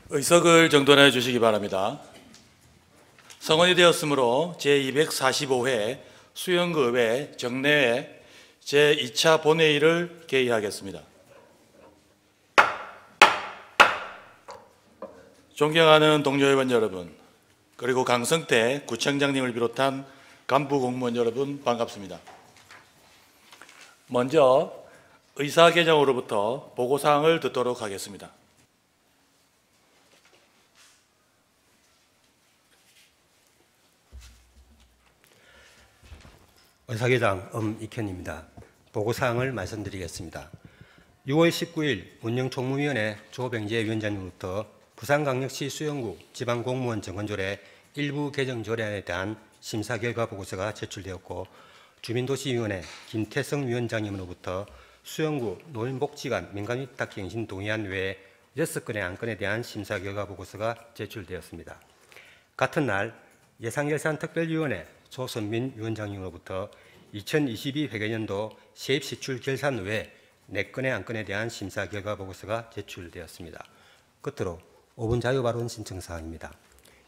의석을 정돈해 주시기 바랍니다. 성원이 되었으므로 제245회 수영구의회 정례회 제2차 본회의를 개의하겠습니다. 존경하는 동료 의원 여러분, 그리고 강성태 구청장님을 비롯한 간부 공무원 여러분 반갑습니다. 먼저 의사개정으로부터 보고사항을 듣도록 하겠습니다. 의사개장 엄익현입니다. 보고사항을 말씀드리겠습니다. 6월 19일 운영총무위원회 조병재 위원장님으로부터 부산광역시 수영구 지방공무원 정원조례 일부 개정 조례안에 대한 심사 결과 보고서가 제출되었고, 주민도시위원회 김태성 위원장님으로부터 수영구 노인복지관 민간위탁갱신 동의안 외에 6건의 안건에 대한 심사 결과 보고서가 제출되었습니다. 같은 날 예산결산특별위원회 조선민 위원장님으로부터 2022 회계년도 세입시출 결산 외 4건의 안건에 대한 심사 결과 보고서가 제출되었습니다. 끝으로 5분 자유발언 신청사항입니다.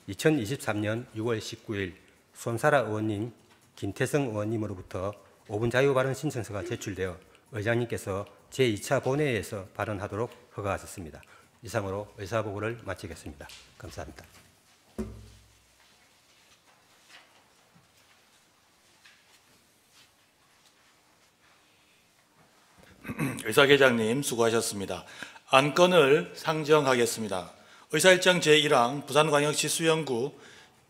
2023년 6월 19일 손사라 의원님, 김태성 의원님으로부터 5분 자유발언 신청서가 제출되어 의장님께서 제2차 본회의에서 발언하도록 허가하셨습니다. 이상으로 의사보고를 마치겠습니다. 감사합니다. 의사계장님 수고하셨습니다. 안건을 상정하겠습니다. 의사일정 제1항 부산광역시 수영구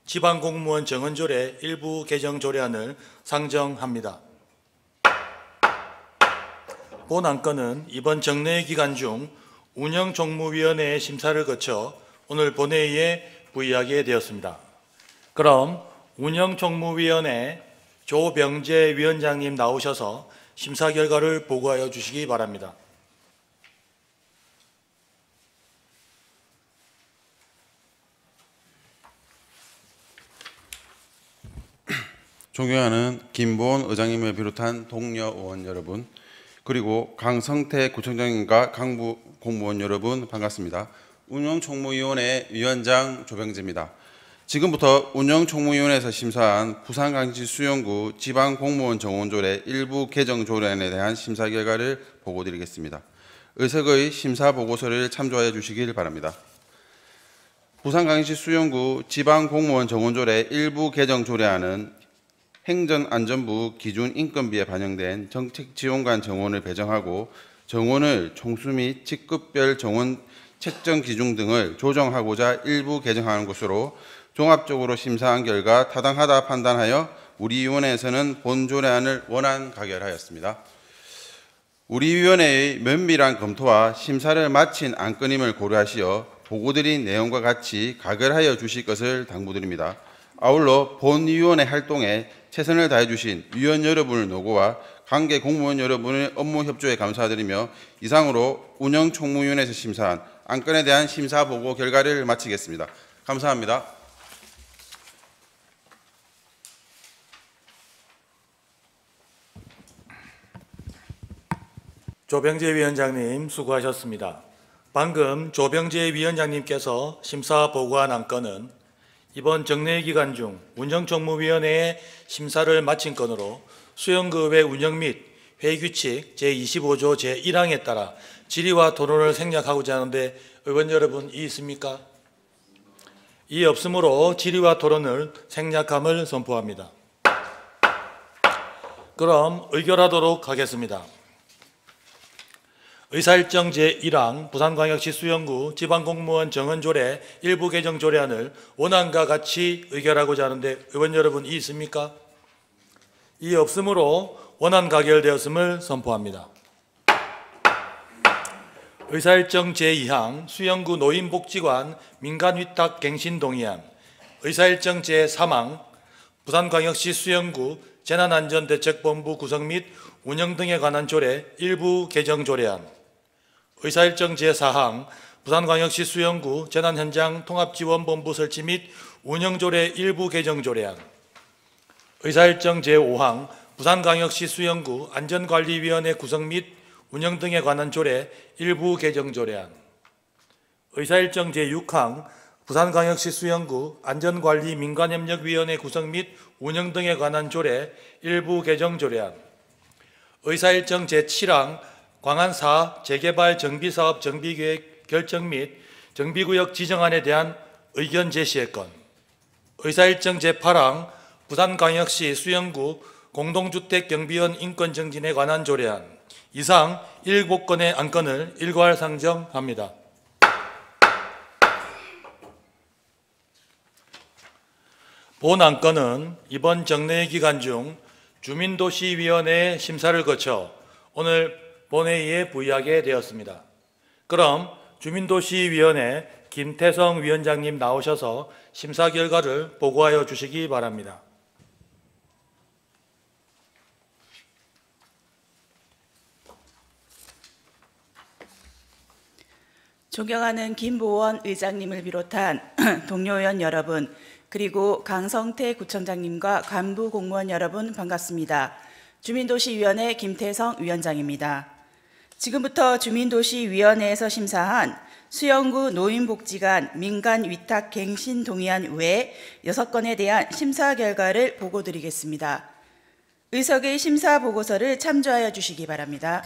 지방공무원 정원조례 일부 개정 조례안을 상정합니다. 본 안건은 이번 정례 기간 중 운영총무위원회의 심사를 거쳐 오늘 본회의에 부의하게 되었습니다. 그럼 운영총무위원회 조병재 위원장님 나오셔서 심사 결과를 보고하여 주시기 바랍니다. 존경하는 김보원 의장님을 비롯한 동료 의원 여러분, 그리고 강성태 구청장님과 간부 공무원 여러분 반갑습니다. 운영총무위원회 위원장 조병재입니다. 지금부터 운영총무위원회에서 심사한 부산광역시 수영구 지방공무원 정원조례 일부 개정 조례안에 대한 심사 결과를 보고드리겠습니다. 의석의 심사 보고서를 참조하여 주시길 바랍니다. 부산광역시 수영구 지방공무원 정원조례 일부 개정 조례안은 행정안전부 기준 인건비에 반영된 정책지원관 정원을 배정하고 정원을 총수 및 직급별 정원 책정 기준 등을 조정하고자 일부 개정하는 것으로 종합적으로 심사한 결과 타당하다 판단하여 우리 위원회에서는 본 조례안을 원안 가결하였습니다. 우리 위원회의 면밀한 검토와 심사를 마친 안건임을 고려하시어 보고드린 내용과 같이 가결하여 주실 것을 당부드립니다. 아울러 본 위원회 활동에 최선을 다해 주신 위원 여러분의 노고와 관계 공무원 여러분의 업무 협조에 감사드리며 이상으로 운영총무위원회에서 심사한 안건에 대한 심사 보고 결과를 마치겠습니다. 감사합니다. 조병재 위원장님 수고하셨습니다. 방금 조병재 위원장님께서 심사 보고한 안건은 이번 정례 기간 중 운영총무위원회의 심사를 마친 건으로 수영구의회 운영 및 회의규칙 제25조 제1항에 따라 질의와 토론을 생략하고자 하는데 의원 여러분 이의 있습니까? 이의 없으므로 질의와 토론을 생략함을 선포합니다. 그럼 의결하도록 하겠습니다. 의사일정 제1항 부산광역시 수영구 지방공무원 정원조례 일부 개정 조례안을 원안과 같이 의결하고자 하는데 의원 여러분 이의 있습니까? 이의 없으므로 원안 가결되었음을 선포합니다. 의사일정 제2항 수영구 노인복지관 민간위탁갱신동의안, 의사일정 제3항 부산광역시 수영구 재난안전대책본부 구성 및 운영 등에 관한 조례 일부 개정 조례안, 의사일정 제4항 부산광역시 수영구 재난현장 통합지원본부 설치 및 운영조례 일부 개정 조례안, 의사일정 제5항 부산광역시 수영구 안전관리위원회 구성 및 운영 등에 관한 조례 일부 개정 조례안, 의사일정 제6항 부산광역시 수영구 안전관리 민간협력위원회 구성 및 운영 등에 관한 조례 일부 개정 조례안, 의사일정 제7항 광안4 재개발 정비사업 정비계획 결정 및 정비구역 지정안에 대한 의견 제시의 건, 의사일정 제8항 부산광역시 수영구 공동주택 경비원 인권 정진에 관한 조례안, 이상 7건의 안건을 일괄 상정합니다. 본 안건은 이번 정례 기간 중 주민도시위원회 심사를 거쳐 오늘 본회의에 부의하게 되었습니다. 그럼 주민도시위원회 김태성 위원장님 나오셔서 심사 결과를 보고하여 주시기 바랍니다. 존경하는 김보원 의장님을 비롯한 동료 의원 여러분, 그리고 강성태 구청장님과 간부 공무원 여러분 반갑습니다. 주민도시위원회 김태성 위원장입니다. 지금부터 주민도시위원회에서 심사한 수영구 노인복지관 민간위탁 갱신 동의안 외 6건에 대한 심사 결과를 보고드리겠습니다. 의석의 심사 보고서를 참조하여 주시기 바랍니다.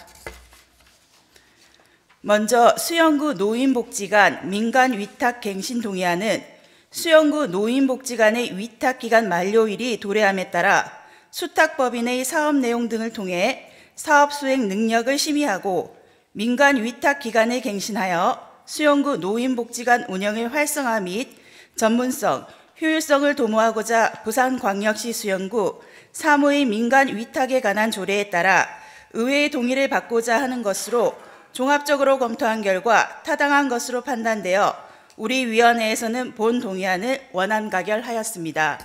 먼저 수영구 노인복지관 민간위탁 갱신 동의안은 수영구 노인복지관의 위탁기간 만료일이 도래함에 따라 수탁법인의 사업 내용 등을 통해 사업 수행 능력을 심의하고 민간 위탁기간을 갱신하여 수영구 노인복지관 운영의 활성화 및 전문성, 효율성을 도모하고자 부산광역시 수영구 사무의 민간 위탁에 관한 조례에 따라 의회의 동의를 받고자 하는 것으로 종합적으로 검토한 결과 타당한 것으로 판단되어 우리 위원회에서는 본 동의안을 원안 가결하였습니다.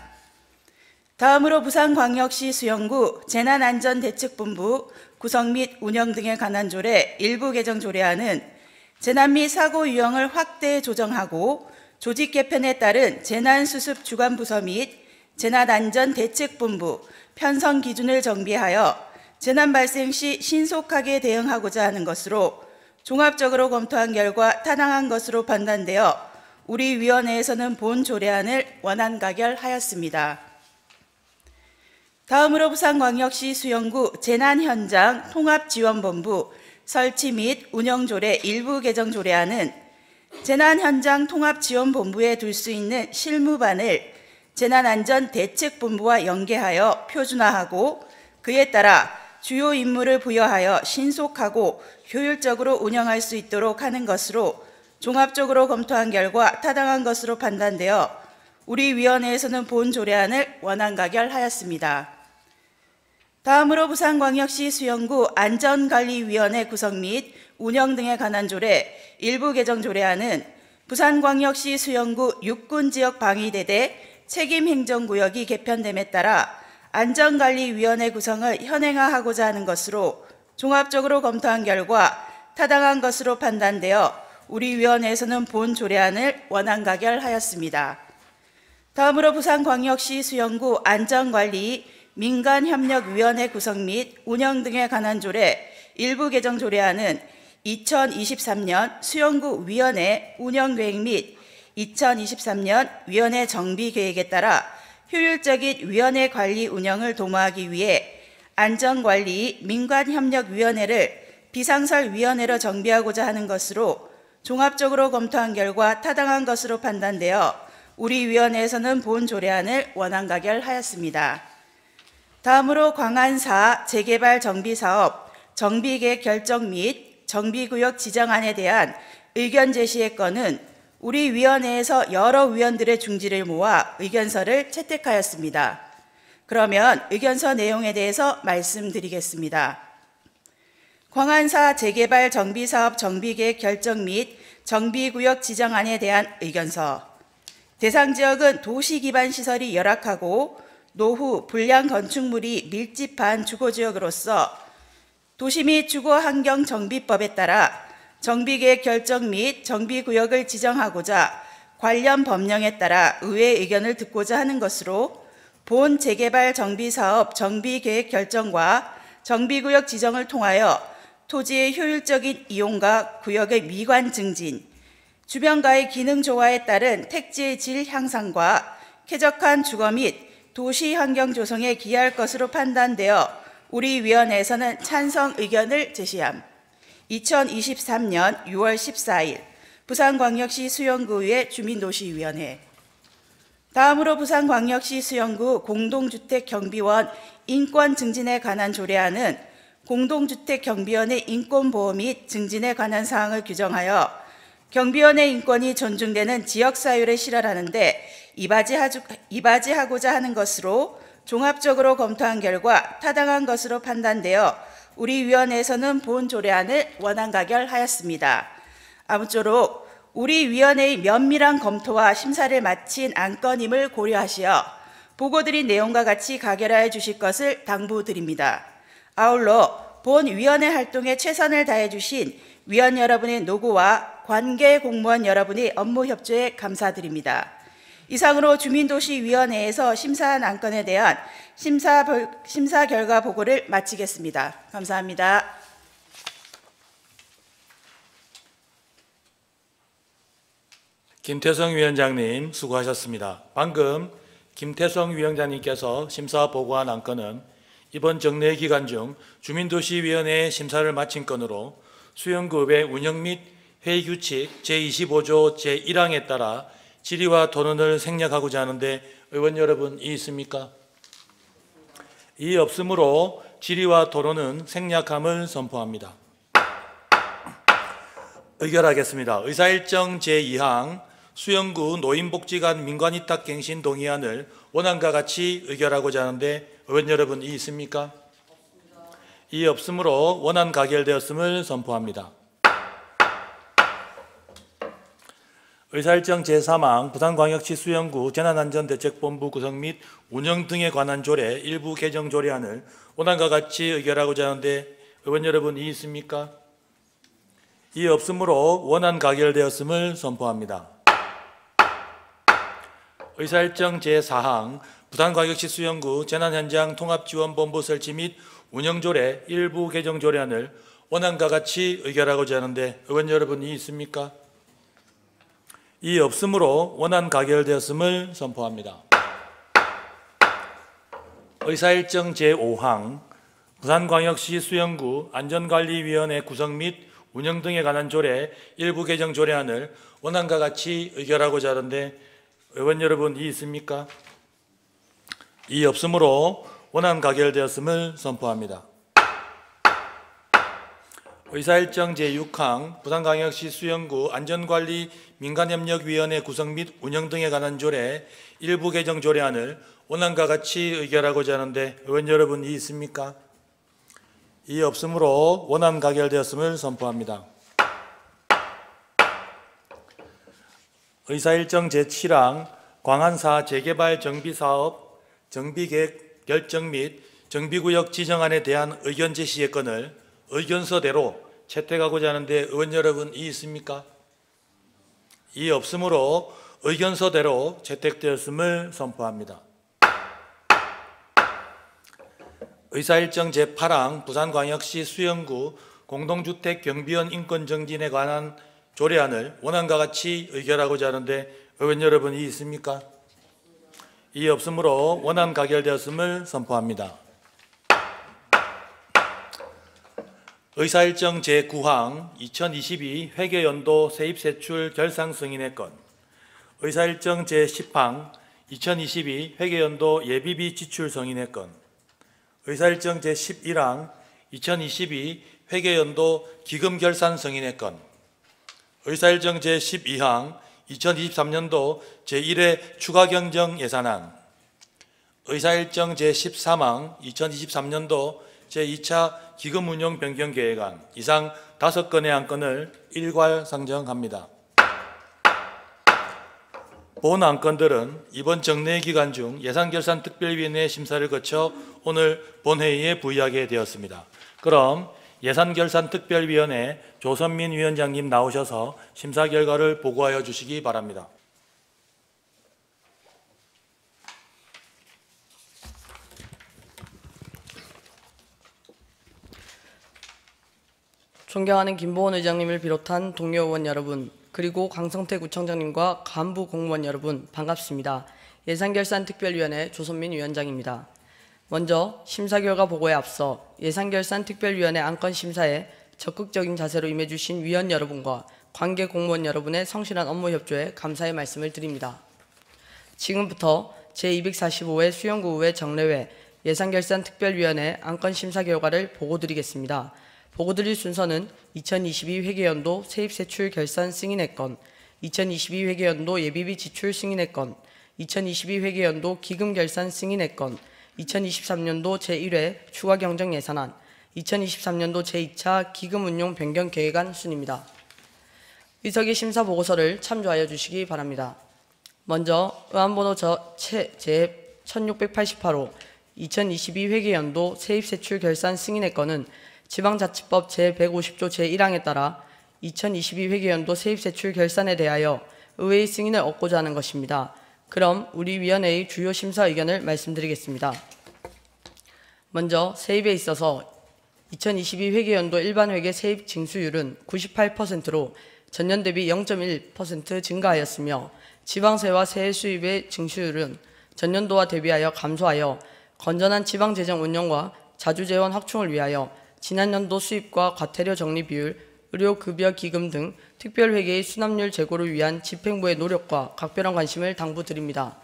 다음으로 부산광역시 수영구 재난안전대책본부 구성 및 운영 등에 관한 조례 일부 개정 조례안은 재난 및 사고 유형을 확대 조정하고 조직 개편에 따른 재난수습 주관부서 및 재난안전대책본부 편성 기준을 정비하여 재난 발생 시 신속하게 대응하고자 하는 것으로 종합적으로 검토한 결과 타당한 것으로 판단되어 우리 위원회에서는 본 조례안을 원안 가결하였습니다. 다음으로 부산광역시 수영구 재난현장 통합지원본부 설치 및 운영조례 일부 개정 조례안은 재난현장 통합지원본부에 둘 수 있는 실무반을 재난안전대책본부와 연계하여 표준화하고 그에 따라 주요 임무를 부여하여 신속하고 효율적으로 운영할 수 있도록 하는 것으로 종합적으로 검토한 결과 타당한 것으로 판단되어 우리 위원회에서는 본 조례안을 원안 가결하였습니다. 다음으로 부산광역시 수영구 안전관리위원회 구성 및 운영 등에 관한 조례 일부 개정 조례안은 부산광역시 수영구 육군지역 방위대대 책임행정구역이 개편됨에 따라 안전관리위원회 구성을 현행화하고자 하는 것으로 종합적으로 검토한 결과 타당한 것으로 판단되어 우리 위원회에서는 본 조례안을 원안 가결하였습니다. 다음으로 부산광역시 수영구 안전관리 민간협력위원회 구성 및 운영 등에 관한 조례 일부 개정 조례안은 2023년 수영구 위원회 운영계획 및 2023년 위원회 정비계획에 따라 효율적인 위원회 관리 운영을 도모하기 위해 안전관리 민간협력위원회를 비상설위원회로 정비하고자 하는 것으로 종합적으로 검토한 결과 타당한 것으로 판단되어 우리 위원회에서는 본 조례안을 원안 가결하였습니다. 다음으로 광안4 재개발 정비사업 정비계획 결정 및 정비구역 지정안에 대한 의견 제시의 건은 우리 위원회에서 여러 위원들의 중지를 모아 의견서를 채택하였습니다. 그러면 의견서 내용에 대해서 말씀드리겠습니다. 광안4 재개발 정비사업 정비계획 결정 및 정비구역 지정안에 대한 의견서. 대상 지역은 도시 기반 시설이 열악하고 노후 불량 건축물이 밀집한 주거지역으로서 도시 및 주거환경정비법에 따라 정비계획 결정 및 정비구역을 지정하고자 관련 법령에 따라 의회의 의견을 듣고자 하는 것으로 본 재개발 정비사업 정비계획 결정과 정비구역 지정을 통하여 토지의 효율적인 이용과 구역의 미관 증진, 주변가의 기능 조화에 따른 택지의 질 향상과 쾌적한 주거 및 도시 환경 조성에 기여할 것으로 판단되어 우리 위원회에서는 찬성 의견을 제시함. 2023년 6월 14일 부산광역시 수영구의 주민도시위원회. 다음으로 부산광역시 수영구 공동주택 경비원 인권 증진에 관한 조례안은 공동주택 경비원의 인권보호 및 증진에 관한 사항을 규정하여 경비원의 인권이 존중되는 지역사회를 실현하는 데 이바지하고자 하는 것으로 종합적으로 검토한 결과 타당한 것으로 판단되어 우리 위원회에서는 본 조례안을 원안 가결하였습니다. 아무쪼록 우리 위원회의 면밀한 검토와 심사를 마친 안건임을 고려하시어 보고드린 내용과 같이 가결하여 주실 것을 당부드립니다. 아울러 본 위원회 활동에 최선을 다해 주신 위원 여러분의 노고와 관계 공무원 여러분의 업무 협조에 감사드립니다. 이상으로 주민도시위원회에서 심사한 안건에 대한 심사 결과 보고를 마치겠습니다. 감사합니다. 김태성 위원장님 수고하셨습니다. 방금 김태성 위원장님께서 심사 보고한 안건은 이번 정례 기간 중 주민도시위원회의 심사를 마친 건으로 수영구의 운영 및 회의 규칙 제25조 제1항에 따라 질의와 토론을 생략하고자 하는데 의원 여러분 이의 있습니까? 이의 없으므로 질의와 토론은 생략함을 선포합니다. 의결하겠습니다. 의사일정 제2항 수영구 노인복지관 민관위탁갱신 동의안을 원안과 같이 의결하고자 하는데 의원 여러분 이의 있습니까? 이의 없으므로 원안 가결되었음을 선포합니다. 의사일정 제3항 부산광역시 수영구 재난안전대책본부 구성 및 운영 등에 관한 조례 일부 개정 조례안을 원안과 같이 의결하고자 하는데 의원 여러분 이의 있습니까? 이의 없으므로 원안 가결되었음을 선포합니다. 의사일정 제4항 부산광역시 수영구 재난현장 통합지원본부 설치 및 운영조례 일부 개정 조례안을 원안과 같이 의결하고자 하는데 의원 여러분 이의 있습니까? 이의 없으므로 원안 가결되었음을 선포합니다. 의사일정 제5항 부산광역시 수영구 안전관리위원회 구성 및 운영 등에 관한 조례 일부 개정 조례안을 원안과 같이 의결하고자 하는데 의원 여러분 이의 있습니까? 이의 없으므로 원안 가결되었음을 선포합니다. 의사일정 제6항 부산광역시 수영구 안전관리 민간협력위원회 구성 및 운영 등에 관한 조례 일부 개정 조례안을 원안과 같이 의결하고자 하는데 의원 여러분 이의 있습니까? 이의 없으므로 원안 가결되었음을 선포합니다. 의사일정 제7항 광안사 재개발 정비사업 정비계획 결정 및 정비구역 지정안에 대한 의견 제시의 건을 의견서대로 채택하고자 하는데 의원 여러분 이의 있습니까? 이의 없으므로 의견서대로 채택되었음을 선포합니다. 의사일정 제8항 부산광역시 수영구 공동주택 경비원 인권정진에 관한 조례안을 원안과 같이 의결하고자 하는데 의원 여러분 이의 있습니까? 이의 없으므로 원안 가결되었음을 선포합니다. 의사일정 제9항 2022 회계연도 세입세출 결상 승인의 건 의사일정 제10항 2022 회계연도 예비비 지출 승인의 건 의사일정 제11항 2022 회계연도 기금 결산 승인의 건 의사일정 제12항 2023년도 제1회 추가경정 예산안 의사일정 제13항 2023년도 제2차 기금운용 변경계획안 이상 5건의 안건을 일괄 상정합니다. 본 안건들은 이번 정례 기간 중 예산결산특별위원회 심사를 거쳐 오늘 본회의에 부의하게 되었습니다. 그럼 예산결산특별위원회 조선민 위원장님 나오셔서 심사 결과를 보고하여 주시기 바랍니다. 존경하는 김보원 의장님을 비롯한 동료 의원 여러분, 그리고 강성태 구청장님과 간부 공무원 여러분 반갑습니다. 예산결산특별위원회 조선민 위원장입니다. 먼저 심사 결과 보고에 앞서 예산결산특별위원회 안건 심사에 적극적인 자세로 임해주신 위원 여러분과 관계 공무원 여러분의 성실한 업무 협조에 감사의 말씀을 드립니다. 지금부터 제245회 수영구의회 정례회 예산결산특별위원회 안건 심사 결과를 보고드리겠습니다. 보고드릴 순서는 2022 회계연도 세입세출 결산 승인의 건, 2022 회계연도 예비비 지출 승인의 건, 2022 회계연도 기금 결산 승인의 건, 2023년도 제1회 추가경정 예산안, 2023년도 제2차 기금 운용 변경 계획안 순입니다. 의석의 심사 보고서를 참조하여 주시기 바랍니다. 먼저 의안번호 제 1688호 2022 회계연도 세입세출 결산 승인의 건은 지방자치법 제150조 제1항에 따라 2022 회계연도 세입세출 결산에 대하여 의회의 승인을 얻고자 하는 것입니다. 그럼 우리 위원회의 주요 심사 의견을 말씀드리겠습니다. 먼저 세입에 있어서 2022 회계연도 일반회계 세입 징수율은 98%로 전년 대비 0.1% 증가하였으며 지방세와 세액 수입의 징수율은 전년도와 대비하여 감소하여 건전한 지방재정 운영과 자주재원 확충을 위하여 지난년도 수입과 과태료 정리 비율, 의료급여 기금 등 특별회계의 수납률 제고를 위한 집행부의 노력과 각별한 관심을 당부드립니다.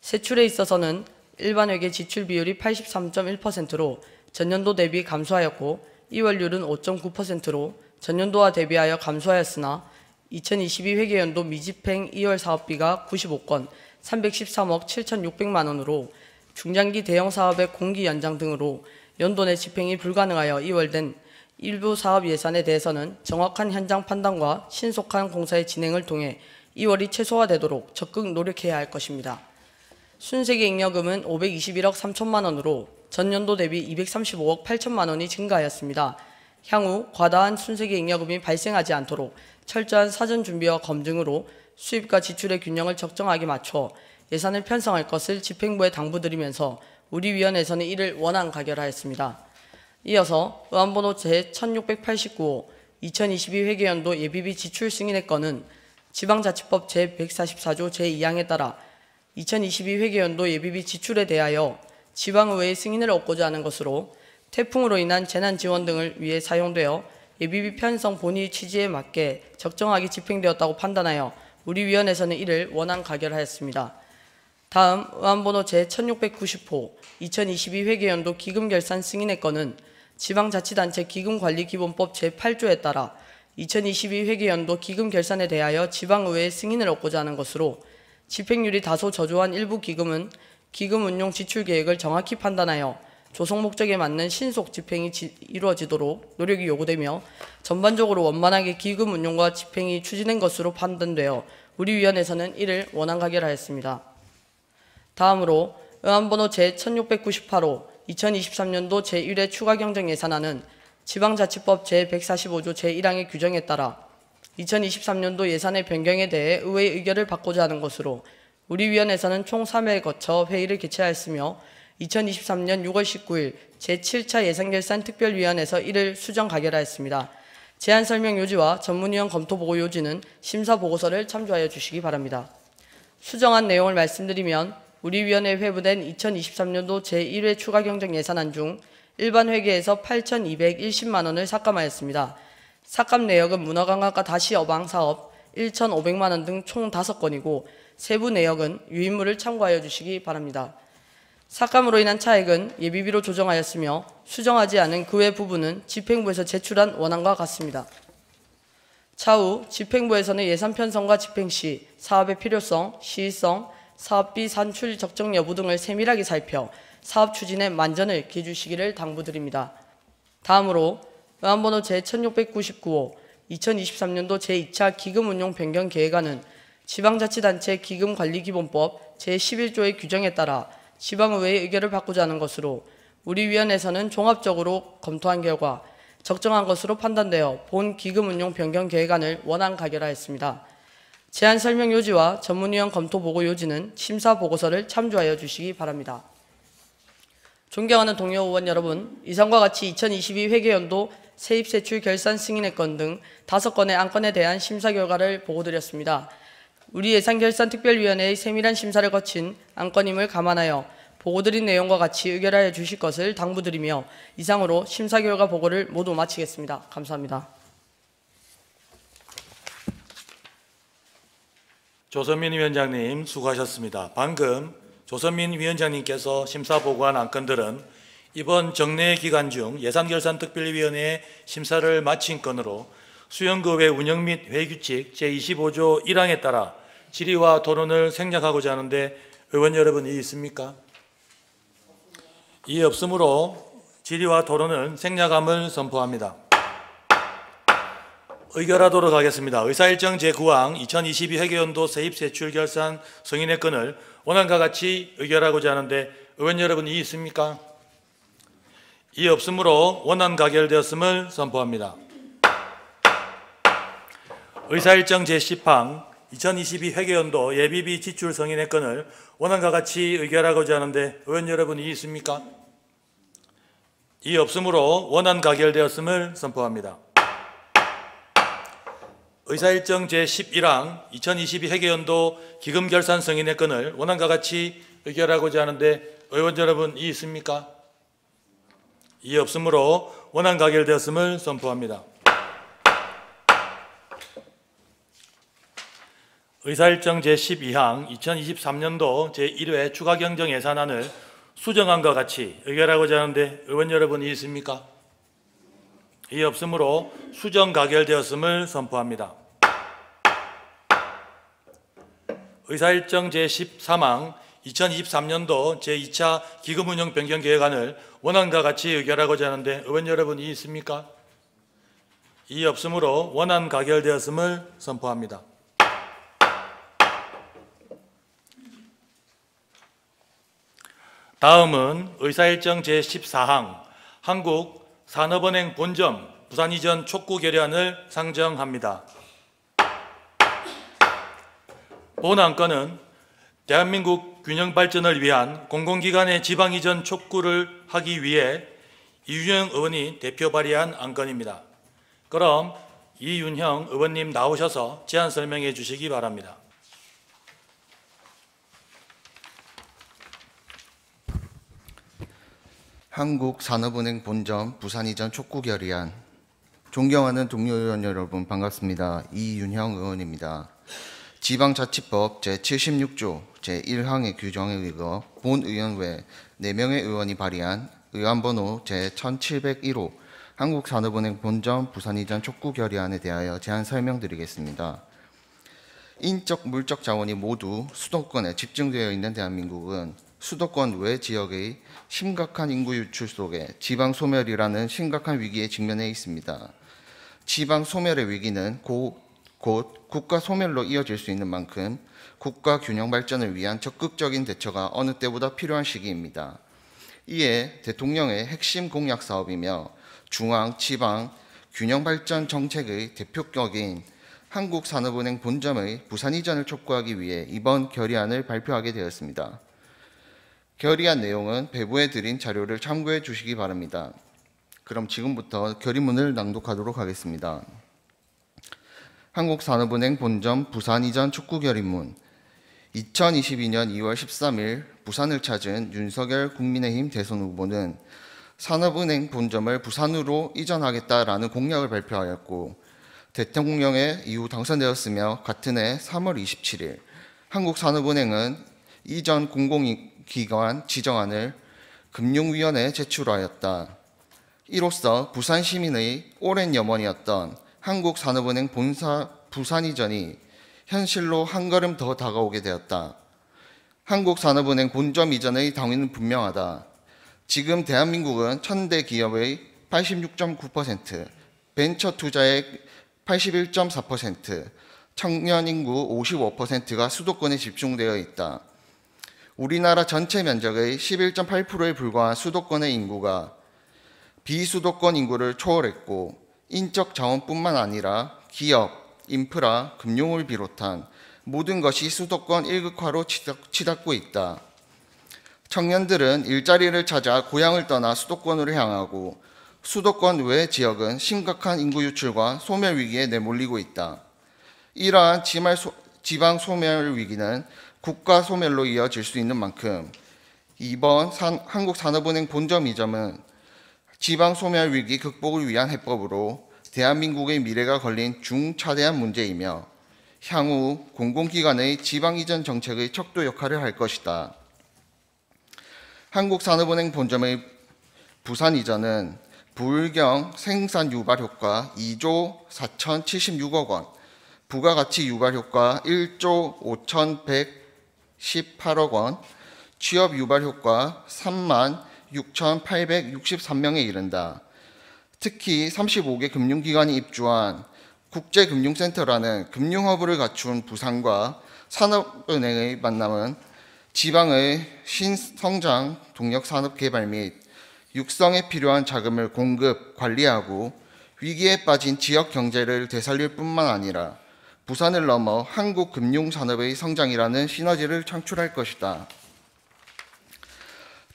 세출에 있어서는 일반회계 지출 비율이 83.1%로 전년도 대비 감소하였고 이월률은 5.9%로 전년도와 대비하여 감소하였으나 2022 회계연도 미집행 2월 사업비가 95건 313억 7,600만 원으로 중장기 대형 사업의 공기 연장 등으로 연도 내 집행이 불가능하여 이월된 일부 사업 예산에 대해서는 정확한 현장 판단과 신속한 공사의 진행을 통해 2월이 최소화되도록 적극 노력해야 할 것입니다. 순세계 잉여금은 521억 3천만 원으로 전년도 대비 235억 8천만 원이 증가하였습니다. 향후 과다한 순세계 잉여금이 발생하지 않도록 철저한 사전 준비와 검증으로 수입과 지출의 균형을 적정하게 맞춰 예산을 편성할 것을 집행부에 당부드리면서 우리 위원회에서는 이를 원안 가결하였습니다. 이어서 의안번호 제1689호 2022 회계연도 예비비 지출 승인의 건은 지방자치법 제144조 제2항에 따라 2022 회계연도 예비비 지출에 대하여 지방의회의 승인을 얻고자 하는 것으로 태풍으로 인한 재난지원 등을 위해 사용되어 예비비 편성 본의 취지에 맞게 적정하게 집행되었다고 판단하여 우리 위원회에서는 이를 원안 가결하였습니다. 다음 의안번호 제1690호 2022 회계연도 기금결산 승인의 건은 지방자치단체 기금관리기본법 제8조에 따라 2022 회계연도 기금결산에 대하여 지방의회의 승인을 얻고자 하는 것으로 집행률이 다소 저조한 일부 기금은 기금 운용 지출 계획을 정확히 판단하여 조성 목적에 맞는 신속 집행이 이루어지도록 노력이 요구되며 전반적으로 원만하게 기금 운용과 집행이 추진된 것으로 판단되어 우리 위원회에서는 이를 원안 가결하였습니다. 다음으로 의안번호 제1698호 2023년도 제1회 추가경정 예산안은 지방자치법 제145조 제1항의 규정에 따라 2023년도 예산의 변경에 대해 의회의 의결을 받고자 하는 것으로 우리 위원회에서는 총 3회에 거쳐 회의를 개최하였으며 2023년 6월 19일 제7차 예산결산특별위원회에서 이를 수정 가결하였습니다. 제안 설명 요지와 전문위원 검토 보고 요지는 심사 보고서를 참조하여 주시기 바랍니다. 수정한 내용을 말씀드리면 우리 위원회에 회부된 2023년도 제1회 추가경정 예산안 중 일반 회계에서 8,210만 원을 삭감하였습니다. 삭감 내역은 문화관광과 다시 어방 사업 1,500만 원 등 총 5건이고 세부 내역은 유인물을 참고하여 주시기 바랍니다. 삭감으로 인한 차액은 예비비로 조정하였으며 수정하지 않은 그 외 부분은 집행부에서 제출한 원안과 같습니다. 차후 집행부에서는 예산 편성과 집행 시 사업의 필요성, 시의성, 사업비 산출 적정 여부 등을 세밀하게 살펴 사업 추진에 만전을 기해주시기를 당부드립니다. 다음으로 의안번호 제1699호 2023년도 제2차 기금운용 변경 계획안은 지방자치단체 기금관리기본법 제11조의 규정에 따라 지방의회의 의결을 받고자 하는 것으로 우리 위원회에서는 종합적으로 검토한 결과 적정한 것으로 판단되어 본 기금운용 변경 계획안을 원안 가결하였습니다. 제안 설명 요지와 전문위원 검토 보고 요지는 심사 보고서를 참조하여 주시기 바랍니다. 존경하는 동료 의원 여러분, 이상과 같이 2022 회계연도 세입세출 결산 승인의 건 등 5건의 안건에 대한 심사 결과를 보고드렸습니다. 우리 예산결산특별위원회의 세밀한 심사를 거친 안건임을 감안하여 보고드린 내용과 같이 의결하여 주실 것을 당부드리며 이상으로 심사 결과 보고를 모두 마치겠습니다. 감사합니다. 조선민 위원장님 수고하셨습니다. 방금 조선민 위원장님께서 심사 보고한 안건들은 이번 정례 기간 중 예산결산특별위원회 심사를 마친 건으로 수영급의 운영 및 회규칙 제25조 1항에 따라 질의와 토론을 생략하고자 하는데 의원 여러분 이의 있습니까? 이의 없으므로 질의와 토론은 생략함을 선포합니다. 의결하도록 하겠습니다. 의사일정 제9항 2022 회계연도 세입세출 결산 승인의 건을 원안과 같이 의결하고자 하는데 의원 여러분 이의 있습니까? 이의 없으므로 원안 가결되었음을 선포합니다. 의사일정 제10항 2022 회계연도 예비비 지출 승인의 건을 원안과 같이 의결하고자 하는데 의원 여러분 이의 있습니까? 이의 없으므로 원안 가결되었음을 선포합니다. 의사일정 제11항 2022 회계연도 기금 결산 승인의 건을 원안과 같이 의결하고자 하는데 의원 여러분 이의 있습니까? 이의 없으므로 원안 가결되었음을 선포합니다. 의사일정 제12항 2023년도 제1회 추가경정 예산안을 수정안과 같이 의결하고자 하는데 의원 여러분 이의 있습니까? 이의 없으므로 수정 가결되었음을 선포합니다. 의사일정 제13항 2023년도 제2차 기금운용 변경 계획안을 원안과 같이 의결하고자 하는데 의원 여러분 이의 있습니까? 이의 없으므로 원안 가결되었음을 선포합니다. 다음은 의사일정 제14항 한국산업은행 본점 부산 이전 촉구 결의안을 상정합니다. 본 안건은 대한민국 균형 발전을 위한 공공기관의 지방 이전 촉구를 하기 위해 이윤형 의원이 대표 발의한 안건입니다. 그럼 이윤형 의원님 나오셔서 제안 설명해 주시기 바랍니다. 한국산업은행 본점 부산 이전 촉구 결의안. 존경하는 동료 의원 여러분 반갑습니다. 이윤형 의원입니다. 지방자치법 제76조 제1항의 규정에 의거 본 의원 외 4명의 의원이 발의한 의안번호 제1701호 한국산업은행 본점 부산 이전 촉구 결의안에 대하여 제안 설명드리겠습니다. 인적 물적 자원이 모두 수도권에 집중되어 있는 대한민국은 수도권 외 지역의 심각한 인구 유출 속에 지방 소멸이라는 심각한 위기에 직면해 있습니다. 지방 소멸의 위기는 곧 국가 소멸로 이어질 수 있는 만큼 국가 균형 발전을 위한 적극적인 대처가 어느 때보다 필요한 시기입니다. 이에 대통령의 핵심 공약 사업이며 중앙, 지방 균형 발전 정책의 대표격인 한국산업은행 본점의 부산 이전을 촉구하기 위해 이번 결의안을 발표하게 되었습니다. 결의안 내용은 배부해 드린 자료를 참고해 주시기 바랍니다. 그럼 지금부터 결의문을 낭독하도록 하겠습니다. 한국산업은행 본점 부산 이전 촉구 결의문. 2022년 2월 13일 부산을 찾은 윤석열 국민의힘 대선 후보는 산업은행 본점을 부산으로 이전하겠다라는 공약을 발표하였고 대통령에 이후 당선되었으며 같은 해 3월 27일 한국산업은행은 이전 공공기관 지정안을 금융위원회에 제출하였다. 이로써 부산 시민의 오랜 염원이었던 한국산업은행 본사 부산 이전이 현실로 한 걸음 더 다가오게 되었다. 한국산업은행 본점 이전의 당위는 분명하다. 지금 대한민국은 천대 기업의 86.9%, 벤처 투자의 81.4%, 청년 인구 55%가 수도권에 집중되어 있다. 우리나라 전체 면적의 11.8%에 불과한 수도권의 인구가 비수도권 인구를 초월했고 인적 자원뿐만 아니라 기업, 인프라, 금융을 비롯한 모든 것이 수도권 일극화로 치닫고 있다. 청년들은 일자리를 찾아 고향을 떠나 수도권으로 향하고 수도권 외 지역은 심각한 인구 유출과 소멸 위기에 내몰리고 있다. 이러한 지방 소멸 위기는 국가 소멸로 이어질 수 있는 만큼 이번 한국산업은행 본점 이점은 지방 소멸 위기 극복을 위한 해법으로 대한민국의 미래가 걸린 중차대한 문제이며 향후 공공기관의 지방 이전 정책의 척도 역할을 할 것이다. 한국산업은행 본점의 부산 이전은 부울경 생산 유발 효과 2조 4,076억 원, 부가가치 유발 효과 1조 5,118억 원, 취업 유발 효과 3만 6,863명에 이른다. 특히 35개 금융기관이 입주한 국제금융센터라는 금융허브를 갖춘 부산과 산업은행의 만남은 지방의 신성장 동력 산업 개발 및 육성에 필요한 자금을 공급, 관리하고 위기에 빠진 지역 경제를 되살릴 뿐만 아니라 부산을 넘어 한국 금융산업의 성장이라는 시너지를 창출할 것이다.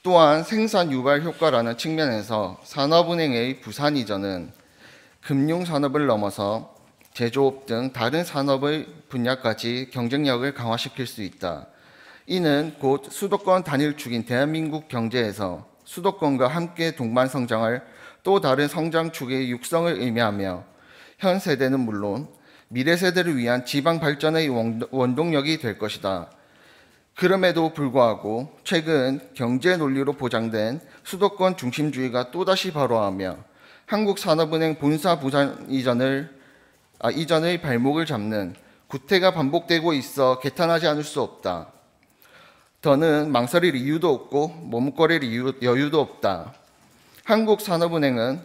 또한 생산 유발 효과라는 측면에서 산업은행의 부산 이전은 금융산업을 넘어서 제조업 등 다른 산업의 분야까지 경쟁력을 강화시킬 수 있다. 이는 곧 수도권 단일축인 대한민국 경제에서 수도권과 함께 동반 성장할 또 다른 성장축의 육성을 의미하며 현 세대는 물론 미래 세대를 위한 지방 발전의 원동력이 될 것이다. 그럼에도 불구하고 최근 경제 논리로 보장된 수도권 중심주의가 또다시 발화하며 한국산업은행 본사 부산 이전의 발목을 잡는 구태가 반복되고 있어 개탄하지 않을 수 없다. 더는 망설일 이유도 없고 머뭇거릴 여유도 없다. 한국산업은행은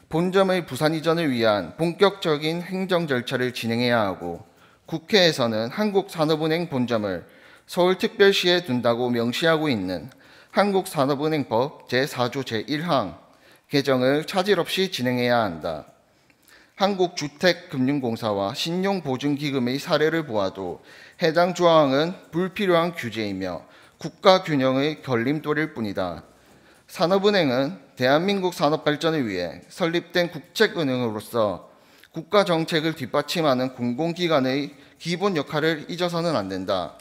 본점의 부산 이전을 위한 본격적인 행정 절차를 진행해야 하고 국회에서는 한국산업은행 본점을 서울특별시에 둔다고 명시하고 있는 한국산업은행법 제4조 제1항 개정을 차질 없이 진행해야 한다. 한국주택금융공사와 신용보증기금의 사례를 보아도 해당 조항은 불필요한 규제이며 국가 균형의 걸림돌일 뿐이다. 산업은행은 대한민국 산업 발전을 위해 설립된 국책은행으로서 국가 정책을 뒷받침하는 공공기관의 기본 역할을 잊어서는 안 된다.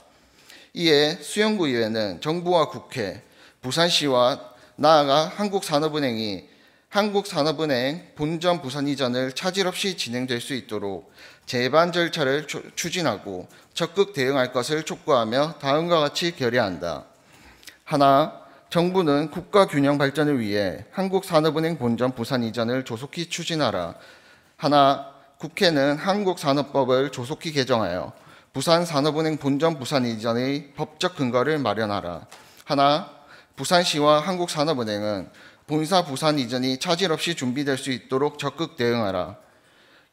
이에 수영구의회는 정부와 국회, 부산시와 나아가 한국산업은행이 한국산업은행 본점 부산 이전을 차질 없이 진행될 수 있도록 제반 절차를 추진하고 적극 대응할 것을 촉구하며 다음과 같이 결의한다. 하나, 정부는 국가 균형 발전을 위해 한국산업은행 본점 부산 이전을 조속히 추진하라. 하나, 국회는 한국산업법을 조속히 개정하여 부산산업은행 본점 부산 이전의 법적 근거를 마련하라. 하나, 부산시와 한국산업은행은 본사 부산 이전이 차질 없이 준비될 수 있도록 적극 대응하라.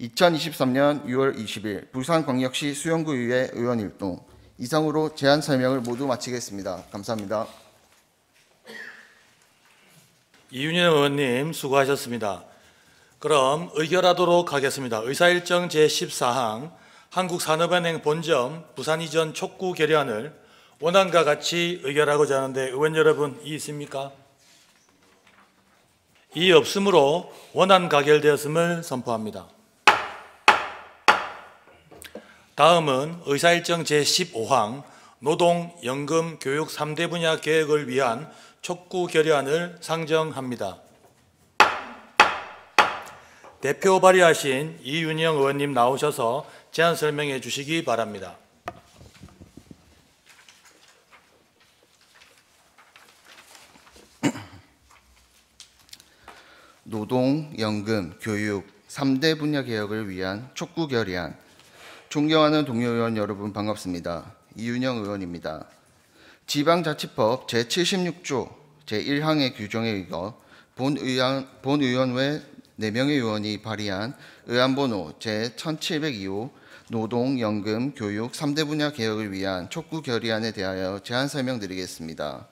2023년 6월 20일 부산광역시 수영구의회 의원일동. 이상으로 제안 설명을 모두 마치겠습니다. 감사합니다. 이윤현 의원님 수고하셨습니다. 그럼 의결하도록 하겠습니다. 의사일정 제14항 한국산업은행 본점 부산 이전 촉구 결의안을 원안과 같이 의결하고자 하는데 의원 여러분 이의 있습니까? 이의 없으므로 원안 가결되었음을 선포합니다. 다음은 의사일정 제15항 노동, 연금, 교육 3대 분야 개혁을 위한 촉구 결의안을 상정합니다. 대표 발의하신 이윤영 의원님 나오셔서 제안 설명해 주시기 바랍니다. 노동, 연금, 교육 3대 분야 개혁을 위한 촉구 결의안. 존경하는 동료 의원 여러분 반갑습니다. 이윤영 의원입니다. 지방자치법 제76조 제1항의 규정에 의거 본 의원 외 4명의 의원이 발의한 의안번호 제1702호 노동, 연금, 교육 3대 분야 개혁을 위한 촉구 결의안에 대하여 제안 설명드리겠습니다.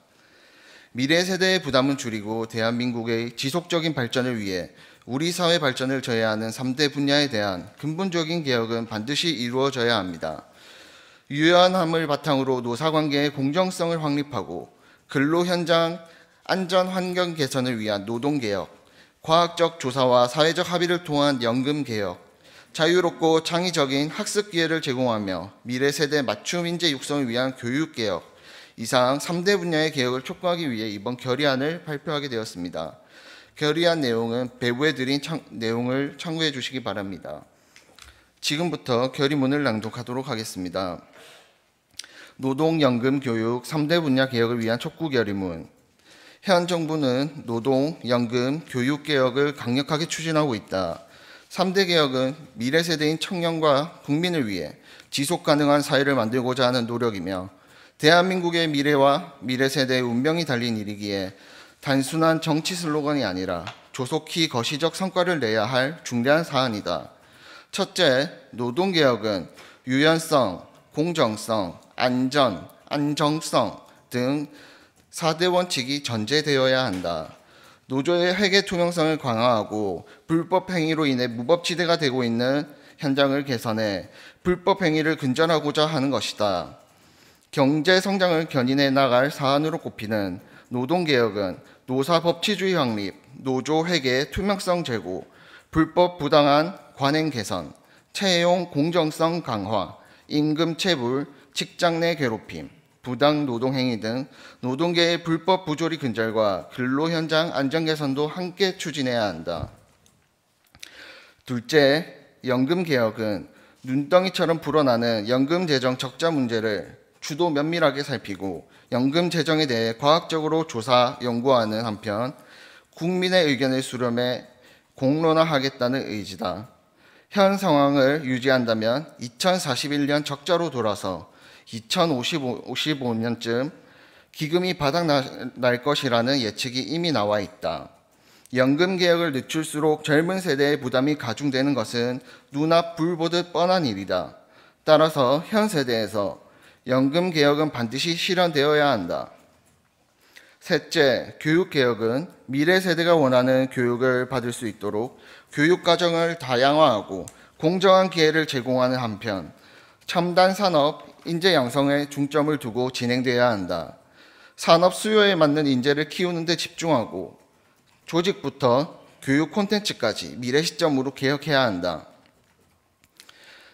미래 세대의 부담은 줄이고 대한민국의 지속적인 발전을 위해 우리 사회 발전을 저해하는 3대 분야에 대한 근본적인 개혁은 반드시 이루어져야 합니다. 유연함을 바탕으로 노사관계의 공정성을 확립하고 근로 현장 안전 환경 개선을 위한 노동 개혁, 과학적 조사와 사회적 합의를 통한 연금 개혁, 자유롭고 창의적인 학습 기회를 제공하며 미래 세대 맞춤 인재 육성을 위한 교육 개혁, 이상 3대 분야의 개혁을 촉구하기 위해 이번 결의안을 발표하게 되었습니다. 결의안 내용은 배부해 드린 내용을 참고해 주시기 바랍니다. 지금부터 결의문을 낭독하도록 하겠습니다. 노동연금 교육 3대 분야 개혁을 위한 촉구 결의문. 현 정부는 노동, 연금, 교육 개혁을 강력하게 추진하고 있다. 3대 개혁은 미래 세대인 청년과 국민을 위해 지속 가능한 사회를 만들고자 하는 노력이며 대한민국의 미래와 미래 세대의 운명이 달린 일이기에 단순한 정치 슬로건이 아니라 조속히 거시적 성과를 내야 할 중대한 사안이다. 첫째, 노동개혁은 유연성, 공정성, 안전, 안정성 등 4대 원칙이 전제되어야 한다. 노조의 회계 투명성을 강화하고 불법 행위로 인해 무법지대가 되고 있는 현장을 개선해 불법 행위를 근절하고자 하는 것이다. 경제 성장을 견인해 나갈 사안으로 꼽히는 노동개혁은 노사 법치주의 확립, 노조 회계 투명성 제고, 불법 부당한 관행 개선, 채용 공정성 강화, 임금 체불, 직장 내 괴롭힘, 부당 노동 행위 등 노동계의 불법 부조리 근절과 근로 현장 안전 개선도 함께 추진해야 한다. 둘째, 연금 개혁은 눈덩이처럼 불어나는 연금 재정 적자 문제를 주도 면밀하게 살피고 연금 재정에 대해 과학적으로 조사, 연구하는 한편 국민의 의견을 수렴해 공론화하겠다는 의지다. 현 상황을 유지한다면 2041년 적자로 돌아서 2055년쯤 기금이 바닥날 것이라는 예측이 이미 나와 있다. 연금 개혁을 늦출수록 젊은 세대의 부담이 가중되는 것은 눈앞 불 보듯 뻔한 일이다. 따라서 현 세대에서 연금 개혁은 반드시 실현되어야 한다. 셋째, 교육 개혁은 미래 세대가 원하는 교육을 받을 수 있도록 교육 과정을 다양화하고 공정한 기회를 제공하는 한편 첨단 산업 인재 양성에 중점을 두고 진행돼야 한다. 산업 수요에 맞는 인재를 키우는 데 집중하고 조직부터 교육 콘텐츠까지 미래 시점으로 개혁해야 한다.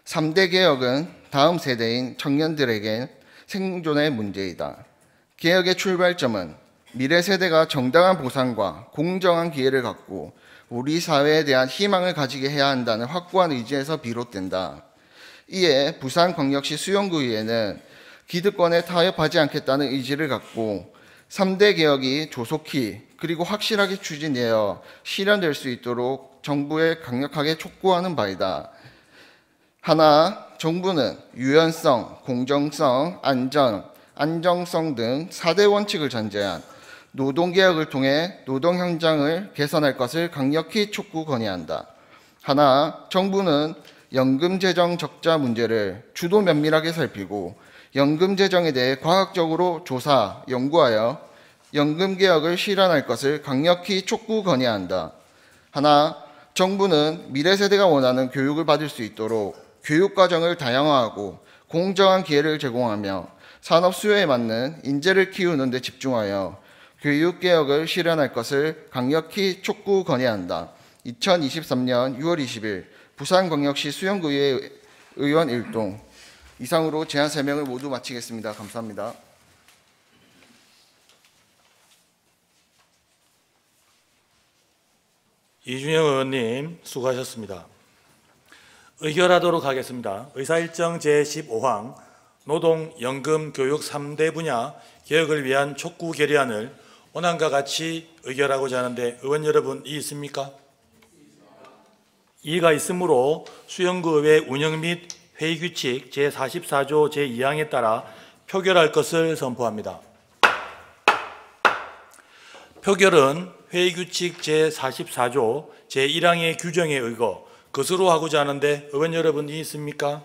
3대 개혁은 다음 세대인 청년들에게 생존의 문제이다. 개혁의 출발점은 미래 세대가 정당한 보상과 공정한 기회를 갖고 우리 사회에 대한 희망을 가지게 해야 한다는 확고한 의지에서 비롯된다. 이에 부산광역시 수영구의회는 기득권에 타협하지 않겠다는 의지를 갖고 3대 개혁이 조속히 그리고 확실하게 추진되어 실현될 수 있도록 정부에 강력하게 촉구하는 바이다. 하나, 정부는 유연성, 공정성, 안전, 안정성 등 4대 원칙을 전제한 노동개혁을 통해 노동 현장을 개선할 것을 강력히 촉구 건의한다. 하나, 정부는 연금 재정 적자 문제를 주도 면밀하게 살피고 연금 재정에 대해 과학적으로 조사, 연구하여 연금 개혁을 실현할 것을 강력히 촉구 건의한다. 하나, 정부는 미래 세대가 원하는 교육을 받을 수 있도록 교육 과정을 다양화하고 공정한 기회를 제공하며 산업 수요에 맞는 인재를 키우는 데 집중하여 교육 개혁을 실현할 것을 강력히 촉구 건의한다. 2023년 6월 20일 부산광역시 수영구의회 의원 일동. 이상으로 제안 3명을 모두 마치겠습니다. 감사합니다. 이준영 의원님 수고하셨습니다. 의결하도록 하겠습니다. 의사일정 제15항 노동, 연금, 교육 3대 분야 개혁을 위한 촉구 결의안을 원안과 같이 의결하고자 하는데 의원 여러분 이의 있습니까? 이의가 있으므로 수영구의회 운영 및 회의규칙 제44조 제2항에 따라 표결할 것을 선포합니다. 표결은 회의규칙 제44조 제1항의 규정에 의거 것으로 하고자 하는데 의원 여러분 이의 있습니까?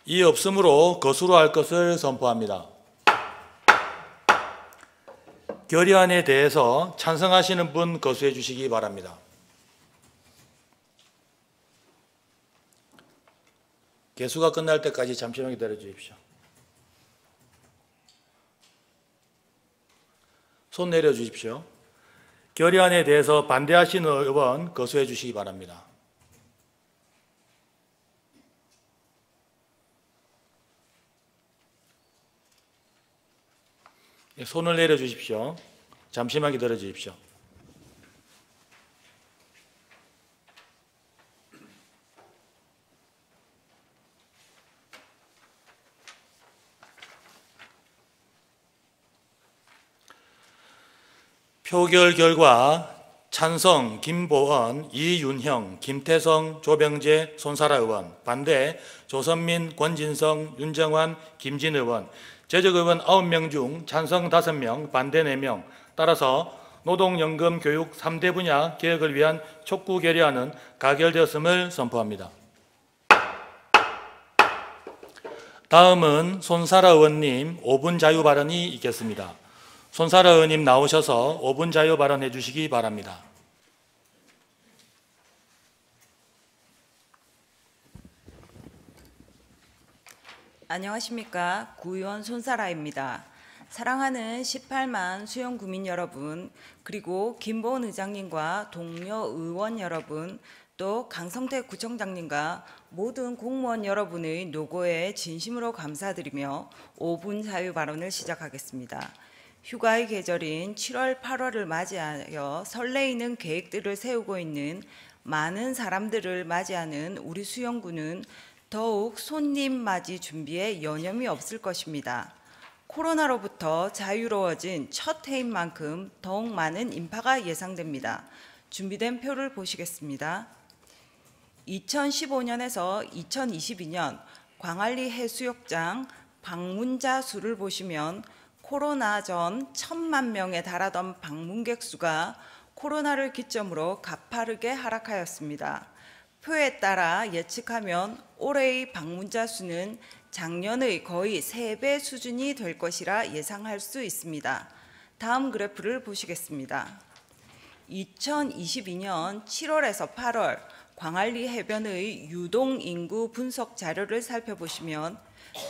이의 없으므로 것으로 할 것을 선포합니다. 결의안에 대해서 찬성하시는 분 거수해 주시기 바랍니다. 개수가 끝날 때까지 잠시만 기다려 주십시오. 손 내려주십시오. 결의안에 대해서 반대하시는 의원 거수해 주시기 바랍니다. 손을 내려주십시오. 잠시만 기다려 주십시오. 표결 결과 찬성 김보은, 이윤형, 김태성, 조병재, 손사라 의원, 반대 조선민, 권진성, 윤정환, 김진 의원, 제적 의원 9명 중 찬성 5명, 반대 4명. 따라서 노동연금 교육 3대 분야 개혁을 위한 촉구 결의안은 가결되었음을 선포합니다. 다음은 손사라 의원님 5분 자유 발언이 있겠습니다. 손사라 의원님 나오셔서 5분 자유 발언해 주시기 바랍니다. 안녕하십니까. 구의원 손사라입니다. 사랑하는 18만 수영구민 여러분, 그리고 김보은 의장님과 동료 의원 여러분, 또 강성태 구청장님과 모든 공무원 여러분의 노고에 진심으로 감사드리며 5분 자유 발언을 시작하겠습니다. 휴가의 계절인 7월, 8월을 맞이하여 설레이는 계획들을 세우고 있는 많은 사람들을 맞이하는 우리 수영구는 더욱 손님 맞이 준비에 여념이 없을 것입니다. 코로나로부터 자유로워진 첫 해인 만큼 더욱 많은 인파가 예상됩니다. 준비된 표를 보시겠습니다. 2015년에서 2022년 광안리 해수욕장 방문자 수를 보시면 코로나 전 1,000만 명에 달하던 방문객 수가 코로나를 기점으로 가파르게 하락하였습니다. 표에 따라 예측하면 올해의 방문자 수는 작년의 거의 3배 수준이 될 것이라 예상할 수 있습니다. 다음 그래프를 보시겠습니다. 2022년 7월에서 8월 광안리 해변의 유동 인구 분석 자료를 살펴보시면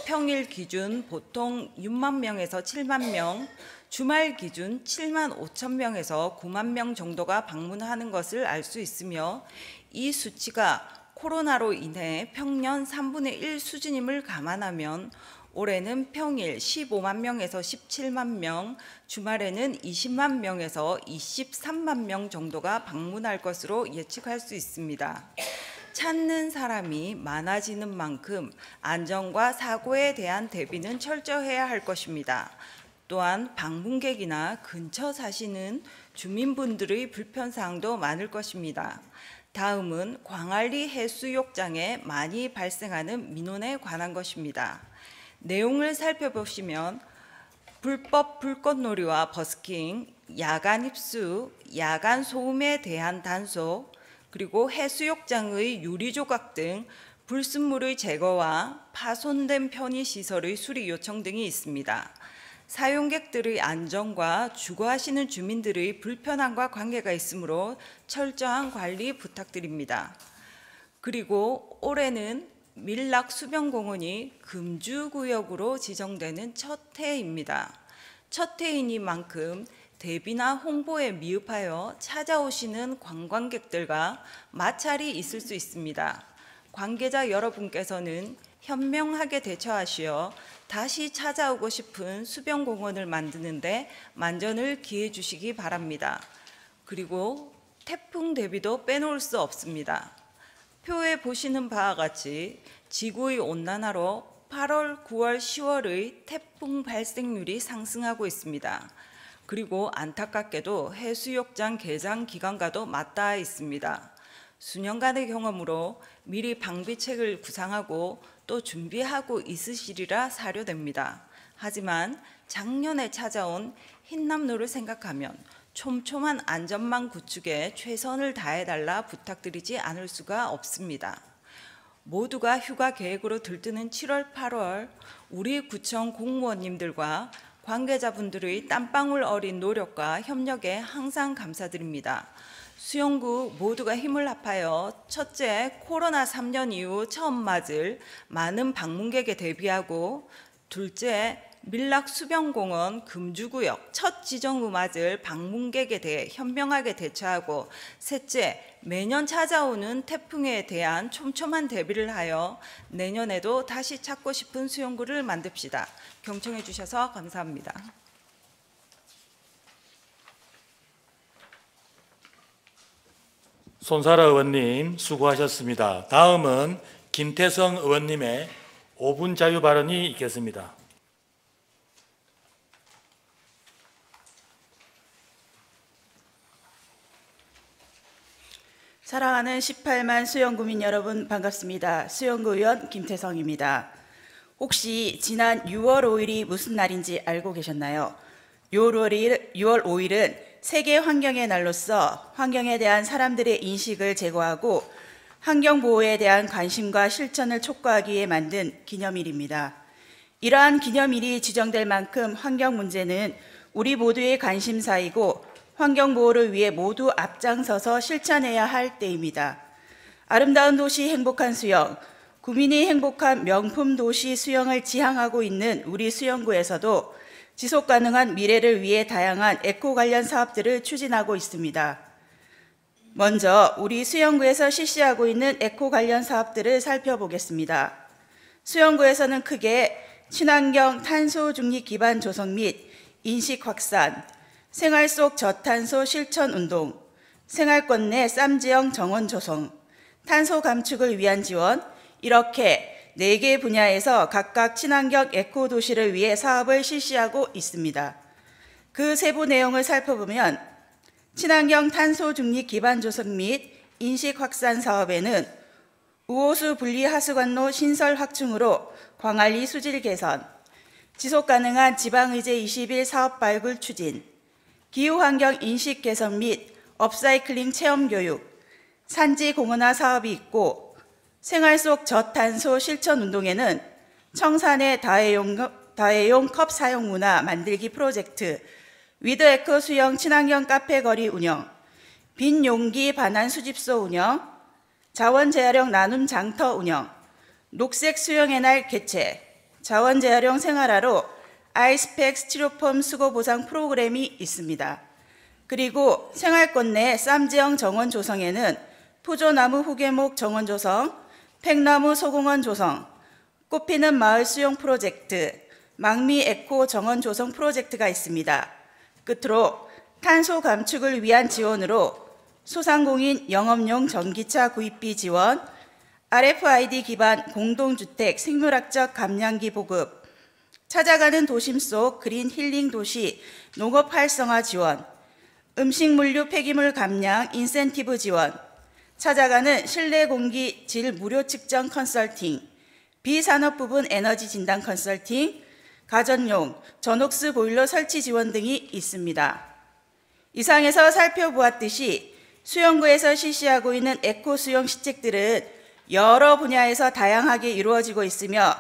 평일 기준 보통 6만 명에서 7만 명, 주말 기준 7만 5천 명에서 9만 명 정도가 방문하는 것을 알 수 있으며 이 수치가 코로나로 인해 평년 3분의 1 수준임을 감안하면 올해는 평일 15만 명에서 17만 명, 주말에는 20만 명에서 23만 명 정도가 방문할 것으로 예측할 수 있습니다. 찾는 사람이 많아지는 만큼 안전과 사고에 대한 대비는 철저해야 할 것입니다. 또한 방문객이나 근처 사시는 주민분들의 불편사항도 많을 것입니다. 다음은 광안리 해수욕장에 많이 발생하는 민원에 관한 것입니다. 내용을 살펴보시면 불법 불꽃놀이와 버스킹, 야간 입수, 야간 소음에 대한 단속, 그리고 해수욕장의 유리조각 등 불순물의 제거와 파손된 편의시설의 수리 요청 등이 있습니다. 사용객들의 안전과 주거하시는 주민들의 불편함과 관계가 있으므로 철저한 관리 부탁드립니다. 그리고 올해는 밀락 수변공원이 금주구역으로 지정되는 첫 해입니다. 첫 해이니만큼 대비나 홍보에 미흡하여 찾아오시는 관광객들과 마찰이 있을 수 있습니다. 관계자 여러분께서는 현명하게 대처하시어 다시 찾아오고 싶은 수변공원을 만드는데 만전을 기해 주시기 바랍니다. 그리고 태풍 대비도 빼놓을 수 없습니다. 표에 보시는 바와 같이 지구의 온난화로 8월, 9월, 10월의 태풍 발생률이 상승하고 있습니다. 그리고 안타깝게도 해수욕장 개장 기간과도 맞닿아 있습니다. 수년간의 경험으로 미리 방비책을 구상하고 또 준비하고 있으시리라 사료됩니다. 하지만 작년에 찾아온 흰남노를 생각하면 촘촘한 안전망 구축에 최선을 다해달라 부탁드리지 않을 수가 없습니다. 모두가 휴가 계획으로 들뜨는 7월, 8월 우리 구청 공무원님들과 관계자분들의 땀방울 어린 노력과 협력에 항상 감사드립니다. 수영구 모두가 힘을 합하여 첫째, 코로나 3년 이후 처음 맞을 많은 방문객에 대비하고 둘째, 밀락 수변공원 금주구역 첫 지정음악을 방문객에 대해 현명하게 대처하고 셋째, 매년 찾아오는 태풍에 대한 촘촘한 대비를 하여 내년에도 다시 찾고 싶은 수용구를 만듭시다. 경청해 주셔서 감사합니다. 손사라 의원님 수고하셨습니다. 다음은 김태성 의원님의 5분 자유 발언이 있겠습니다. 사랑하는 18만 수영구민 여러분 반갑습니다. 수영구 의원 김태성입니다. 혹시 지난 6월 5일이 무슨 날인지 알고 계셨나요? 6월 5일은 세계 환경의 날로서 환경에 대한 사람들의 인식을 제고하고 환경 보호에 대한 관심과 실천을 촉구하기 위해 만든 기념일입니다. 이러한 기념일이 지정될 만큼 환경 문제는 우리 모두의 관심사이고 환경 보호를 위해 모두 앞장서서 실천해야 할 때입니다. 아름다운 도시 행복한 수영, 구민이 행복한 명품 도시 수영을 지향하고 있는 우리 수영구에서도 지속 가능한 미래를 위해 다양한 에코 관련 사업들을 추진하고 있습니다. 먼저 우리 수영구에서 실시하고 있는 에코 관련 사업들을 살펴보겠습니다. 수영구에서는 크게 친환경 탄소 중립 기반 조성 및 인식 확산, 생활 속 저탄소 실천 운동, 생활권 내 쌈지형 정원 조성, 탄소 감축을 위한 지원, 이렇게 4개 분야에서 각각 친환경 에코 도시를 위해 사업을 실시하고 있습니다. 그 세부 내용을 살펴보면 친환경 탄소 중립 기반 조성 및 인식 확산 사업에는 우호수 분리 하수관로 신설 확충으로 광안리 수질 개선, 지속 가능한 지방의제 21 사업 발굴 추진, 기후환경 인식 개선 및 업사이클링 체험 교육, 산지 공원화 사업이 있고 생활 속 저탄소 실천 운동에는 청산의 다회용 컵 사용 문화 만들기 프로젝트, 위드 에코 수영 친환경 카페 거리 운영, 빈 용기 반환 수집소 운영, 자원 재활용 나눔 장터 운영, 녹색 수영의 날 개최, 자원 재활용 생활화로 아이스팩 스티로폼 수거 보상 프로그램이 있습니다. 그리고 생활권 내 쌈지형 정원 조성에는 푸조나무 후계목 정원 조성, 팽나무 소공원 조성, 꽃피는 마을 수용 프로젝트, 망미 에코 정원 조성 프로젝트가 있습니다. 끝으로 탄소 감축을 위한 지원으로 소상공인 영업용 전기차 구입비 지원, RFID 기반 공동주택 생물학적 감량기 보급, 찾아가는 도심 속 그린 힐링 도시 농업 활성화 지원, 음식물류 폐기물 감량 인센티브 지원, 찾아가는 실내 공기 질 무료 측정 컨설팅, 비산업 부분 에너지 진단 컨설팅, 가전용 전옥수 보일러 설치 지원 등이 있습니다. 이상에서 살펴보았듯이 수영구에서 실시하고 있는 에코 수영 시책들은 여러 분야에서 다양하게 이루어지고 있으며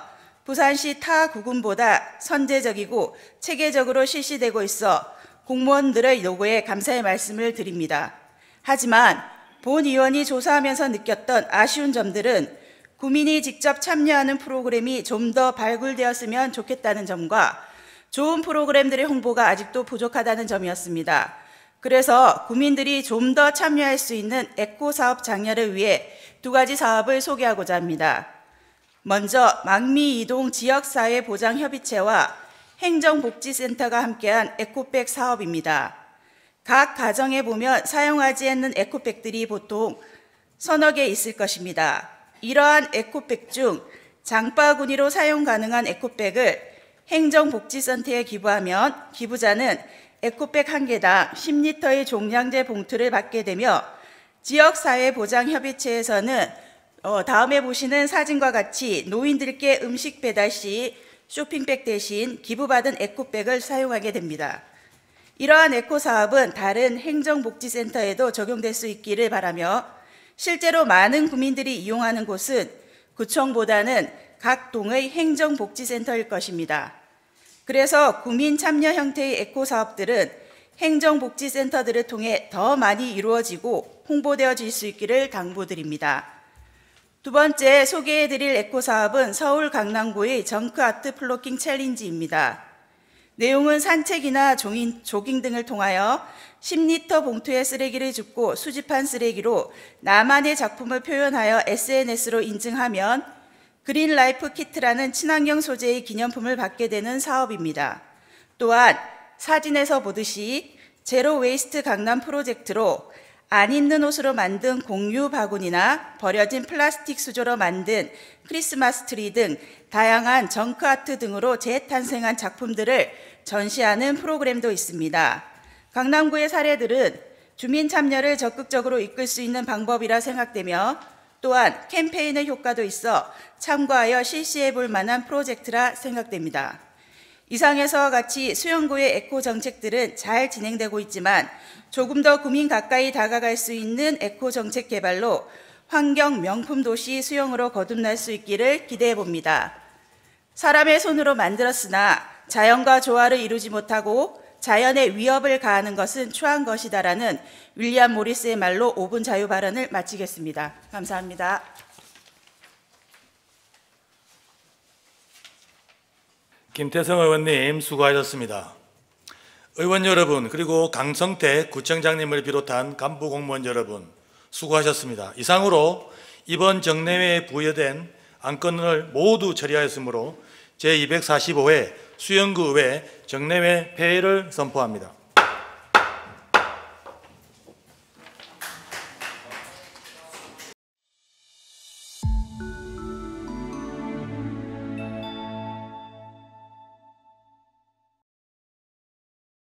부산시 타 구군보다 선제적이고 체계적으로 실시되고 있어 공무원들의 요구에 감사의 말씀을 드립니다. 하지만 본 의원이 조사하면서 느꼈던 아쉬운 점들은 구민이 직접 참여하는 프로그램이 좀 더 발굴되었으면 좋겠다는 점과 좋은 프로그램들의 홍보가 아직도 부족하다는 점이었습니다. 그래서 구민들이 좀 더 참여할 수 있는 에코 사업 장려를 위해 2가지 사업을 소개하고자 합니다. 먼저 망미 이동 지역사회보장협의체와 행정복지센터가 함께한 에코백 사업입니다. 각 가정에 보면 사용하지 않는 에코백들이 보통 서너 개 있을 것입니다. 이러한 에코백 중 장바구니로 사용 가능한 에코백을 행정복지센터에 기부하면 기부자는 에코백 1개당 10리터의 종량제 봉투를 받게 되며 지역사회보장협의체에서는 다음에 보시는 사진과 같이 노인들께 음식 배달 시 쇼핑백 대신 기부받은 에코백을 사용하게 됩니다. 이러한 에코 사업은 다른 행정복지센터에도 적용될 수 있기를 바라며 실제로 많은 구민들이 이용하는 곳은 구청보다는 각 동의 행정복지센터일 것입니다. 그래서 구민 참여 형태의 에코 사업들은 행정복지센터들을 통해 더 많이 이루어지고 홍보되어질 수 있기를 당부드립니다. 두 번째 소개해드릴 에코 사업은 서울 강남구의 정크 아트 플로킹 챌린지입니다. 내용은 산책이나 조깅 등을 통하여 10리터 봉투에 쓰레기를 줍고 수집한 쓰레기로 나만의 작품을 표현하여 SNS로 인증하면 그린 라이프 키트라는 친환경 소재의 기념품을 받게 되는 사업입니다. 또한 사진에서 보듯이 제로 웨이스트 강남 프로젝트로 안 입는 옷으로 만든 공유 바구니나 버려진 플라스틱 수저로 만든 크리스마스 트리 등 다양한 정크 아트 등으로 재탄생한 작품들을 전시하는 프로그램도 있습니다. 강남구의 사례들은 주민 참여를 적극적으로 이끌 수 있는 방법이라 생각되며 또한 캠페인의 효과도 있어 참고하여 실시해 볼 만한 프로젝트라 생각됩니다. 이상에서와 같이 수영구의 에코 정책들은 잘 진행되고 있지만 조금 더 구민 가까이 다가갈 수 있는 에코 정책 개발로 환경 명품 도시 수영으로 거듭날 수 있기를 기대해 봅니다. 사람의 손으로 만들었으나 자연과 조화를 이루지 못하고 자연에 위협을 가하는 것은 추한 것이다라는 윌리엄 모리스의 말로 5분 자유 발언을 마치겠습니다. 감사합니다. 김태성 의원님 수고하셨습니다. 의원 여러분 그리고 강성태 구청장님을 비롯한 간부 공무원 여러분 수고하셨습니다. 이상으로 이번 정례회에 부여된 안건을 모두 처리하였으므로 제245회 수영구 의회 정례회 폐회를 선포합니다.